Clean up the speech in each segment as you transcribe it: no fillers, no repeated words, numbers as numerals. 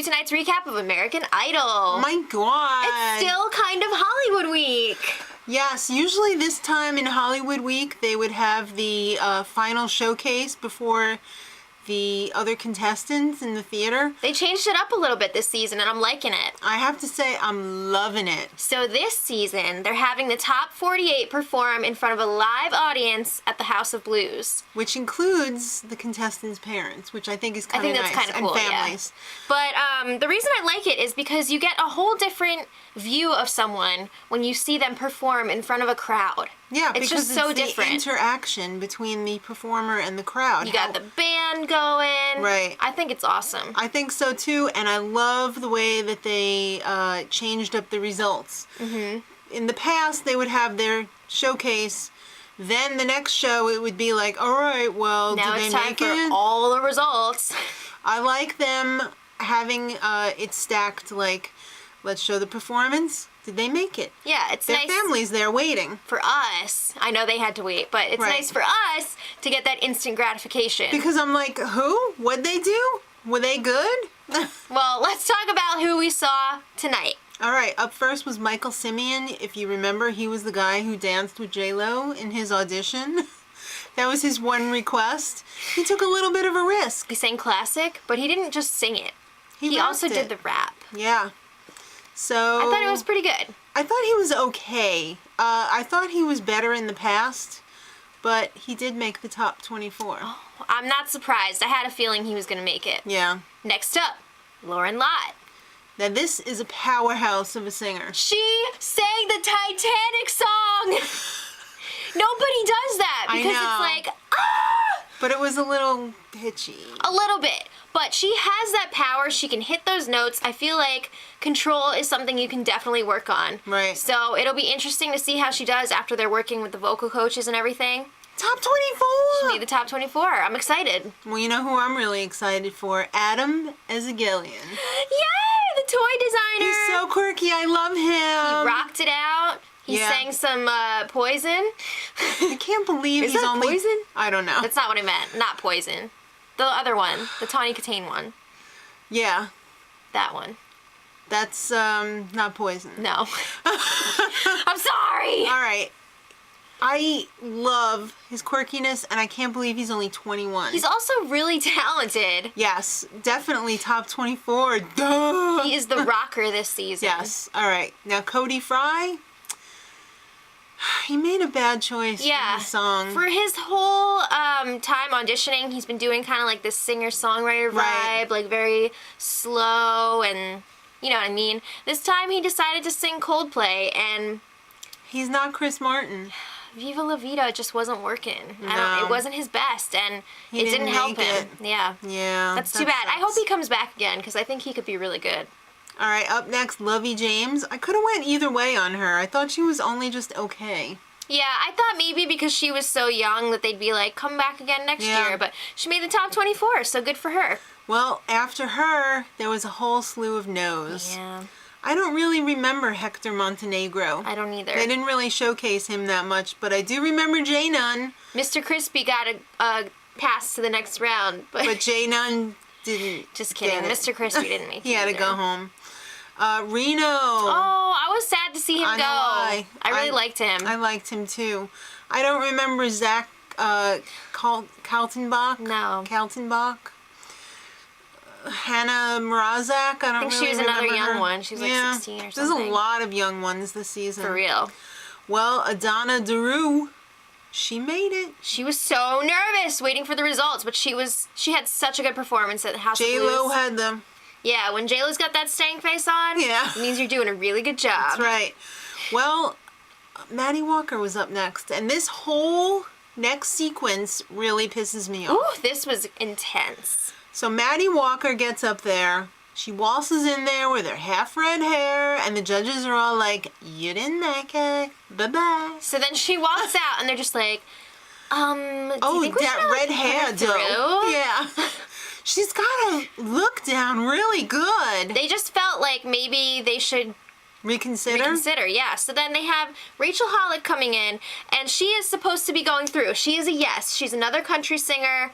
to tonight's recap of American Idol. Oh my God. It's still kind of Hollywood week. Yes, usually this time in Hollywood week, they would have the final showcase before the other contestants in the theater. They changed it up a little bit this season, and I'm liking it. I have to say, I'm loving it. So this season, they're having the top 48 perform in front of a live audience at the House of Blues. Which includes the contestants' parents, which I think is kind of nice. I think that's kind of cool, and families. Yeah. But the reason I like it is because you get a whole different view of someone when you see them perform in front of a crowd. Yeah, it's because just so it's different. The interaction between the performer and the crowd. You got the band going. Right. I think it's awesome. I think so too, and I love the way that they changed up the results. Mm-hmm. In the past, they would have their showcase, then the next show it would be like, all right, well, now did it's they time make for it? all the results. I like them having it stacked like, let's show the performance. Did they make it? Yeah, it's Their nice. families there waiting. For us, I know they had to wait, but it's Right. nice for us to get that instant gratification. Because I'm like, who? What'd they do? Were they good? Well, let's talk about who we saw tonight. All right, up first was Michael Simeon. If you remember, he was the guy who danced with J-Lo in his audition. That was his one request. He took a little bit of a risk. He sang classic, but he didn't just sing it. He rapped also did the rap. Yeah. So I thought it was pretty good. I thought he was okay. I thought he was better in the past, but he did make the top 24. Oh, I'm not surprised. I had a feeling he was going to make it. Yeah. Next up, Lauren Lott. Now this is a powerhouse of a singer. She sang the Titanic song. Nobody does that because it's like, ah! But it was a little pitchy. A little bit. But she has that power. She can hit those notes. I feel like control is something you can definitely work on. Right. So it'll be interesting to see how she does after they're working with the vocal coaches and everything. Top 24! She made the top 24. I'm excited. Well, you know who I'm really excited for? Adam Ezegelian. Yay! The toy designer. He's so quirky. I love him. He rocked it out. He sang some Poison. I can't believe Is he's that only... Poison? I don't know. That's not what I meant. Not Poison. The other one. The Tawny Katane one. Yeah. That one. That's not Poison. No. I'm sorry! All right. I love his quirkiness, and I can't believe he's only 21. He's also really talented. Yes, definitely top 24. Duh! He is the rocker this season. Yes. All right. Now, Cody Fry, he made a bad choice for the song. For his whole time auditioning, he's been doing kind of like this singer-songwriter vibe, like very slow and, you know what I mean? This time he decided to sing Coldplay, and... He's not Chris Martin. Viva La Vida just wasn't working. No. It wasn't his best, and He it didn't help make him. it. Yeah. Yeah. That's too bad. I hope he comes back again, because I think he could be really good. All right, up next, Lovey James. I could have went either way on her. I thought she was only just okay. Yeah, I thought maybe because she was so young that they'd be like, come back again next year. But she made the top 24, so good for her. Well, after her, there was a whole slew of no's. Yeah. I don't really remember Hector Montenegro. I don't either. They didn't really showcase him that much, but I do remember Jay Nunn. Mr. Crispy got a pass to the next round. But Jay Nunn didn't. Just kidding. Mr. Crispy didn't make it. He had to go home. Reno. Oh, I was sad to see him go. I really liked him. I liked him too. I don't remember Zach Kaltenbach. No. Kaltenbach. Hannah Mrazak. I think she was another young one. She was like 16 or something. There's a lot of young ones this season. For real. Well, Adana Daru, she made it. She was so nervous waiting for the results, but she had such a good performance at House of Blues. J-Lo had them. Yeah, when J-Lo's got that stank face on, it means you're doing a really good job. That's right. Well, Maddie Walker was up next, and this whole next sequence really pisses me off. Ooh, this was intense. So Maddie Walker gets up there. She waltzes in there with her half red hair, and the judges are all like, you didn't make it. Bye-bye. So then she walks out, and they're just like, do you think we that should, red hair, though. Yeah. She's got to look down really good. They just felt like maybe they should reconsider, yeah. So then they have Rachel Hollick coming in, and she is supposed to be going through. She is a yes. She's another country singer.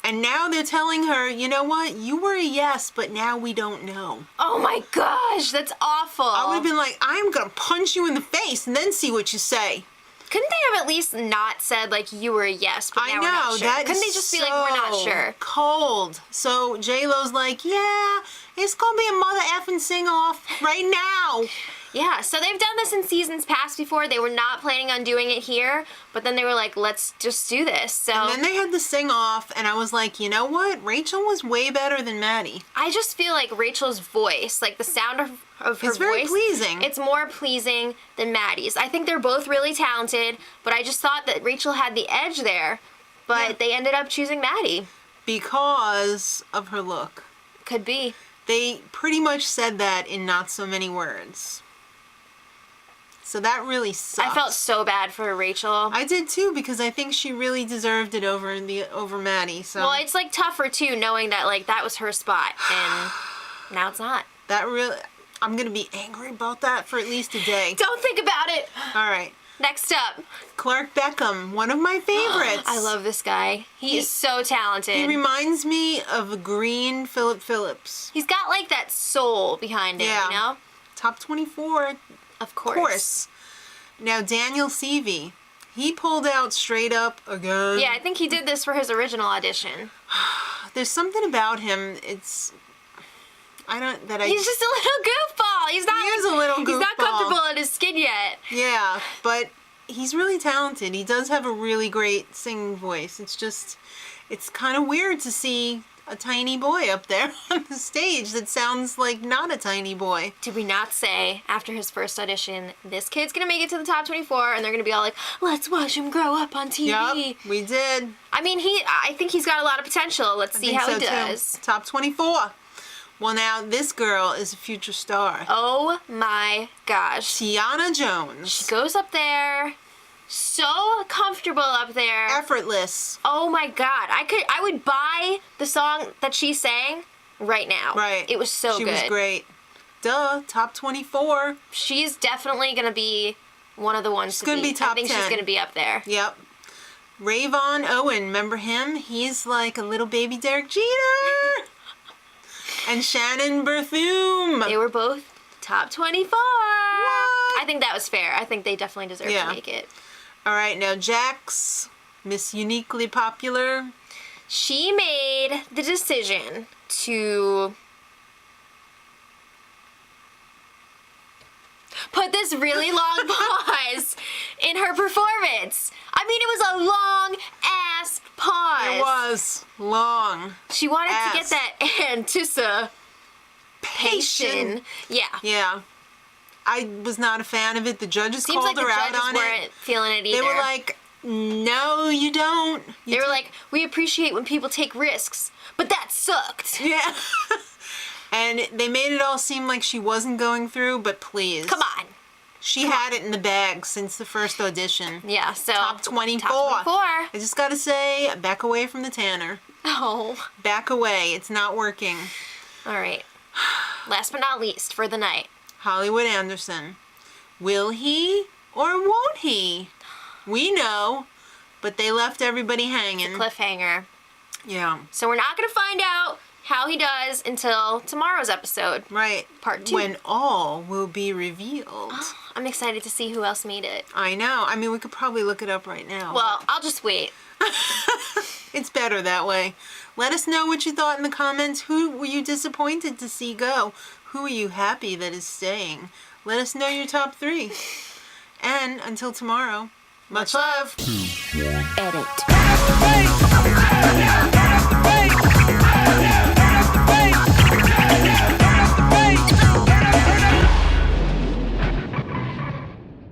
And now they're telling her, you know what? You were a yes, but now we don't know. Oh my gosh, that's awful. I would have been like, I'm going to punch you in the face and then see what you say. Couldn't they have at least not said, like, you were a yes, but now we're not sure? Couldn't they just be like, we're not sure? Cold. So J-Lo's like, yeah, it's going to be a mother effing sing-off right now. Yeah, so they've done this in seasons past before. They were not planning on doing it here, but then they were like, let's just do this. So and then they had the sing-off, and I was like, you know what? Rachel was way better than Maddie. I just feel like Rachel's voice, like the sound of her voice. It's very pleasing. It's more pleasing than Maddie's. I think they're both really talented, but I just thought that Rachel had the edge there, but they ended up choosing Maddie. Because of her look. Could be. They pretty much said that in not so many words. So that really sucks. I felt so bad for Rachel. I did too, because I think she really deserved it over Maddie. So well, it's like tougher too, knowing that like that was her spot, and now it's not. That really, I'm gonna be angry about that for at least a day. Don't think about it. All right. Next up, Clark Beckham, one of my favorites. I love this guy. He is so talented. He reminds me of a green Philip Phillips. He's got like that soul behind him, you know? Top 24. Of course. Now, Daniel Seavey, he pulled out straight up again. Yeah, I think he did this for his original audition. There's something about him, he's just a little goofball. He is a little goofball. He's not comfortable in his skin yet. Yeah, but he's really talented. He does have a really great singing voice. It's kind of weird to see a tiny boy up there on the stage that sounds like not a tiny boy. Did we not say, after his first audition, this kid's gonna make it to the top 24, and they're gonna be all like, let's watch him grow up on TV. Yup, we did. I mean, I think he's got a lot of potential. Let's see how he does. Top 24. Well, now, this girl is a future star. Oh my gosh. Tiana Jones. She goes up there, so comfortable up there. Effortless. Oh my god. I would buy the song that she sang right now. Right. It was so good. She was great. Duh, top 24. She's definitely going to be one of the ones She's going to be top 10. I think she's going to be up there. Yep. Rayvon Owen, remember him? He's like a little baby Derek Jeter. And Shannon Berthoum. They were both top 24. What? I think that was fair. I think they definitely deserve to make it. All right, now Jax, Miss Uniquely Popular. She made the decision to put this really long pause in her performance. I mean, it was a long-ass pause. It was long. She wanted to get that anticipation. Yeah. Yeah. I was not a fan of it. The judges called her out on it. Weren't feeling it either. They were like, no, you don't. They were like, we appreciate when people take risks, but that sucked. Yeah. And they made it all seem like she wasn't going through, but please. Come on. She had it in the bag since the first audition. Yeah, so. Top 24. Top 24. I just gotta say, back away from the tanner. Oh. Back away. It's not working. All right. Last but not least for the night. Hollywood Anderson. Will he or won't he? We know, but they left everybody hanging. It's a cliffhanger. Yeah. So we're not going to find out how he does until tomorrow's episode. Right. Part 2. When all will be revealed. I'm excited to see who else made it. I know. I mean, we could probably look it up right now. Well, I'll just wait. It's better that way. Let us know what you thought in the comments. Who were you disappointed to see go? Who are you happy that is staying? Let us know your top 3. And until tomorrow, much love. Edit.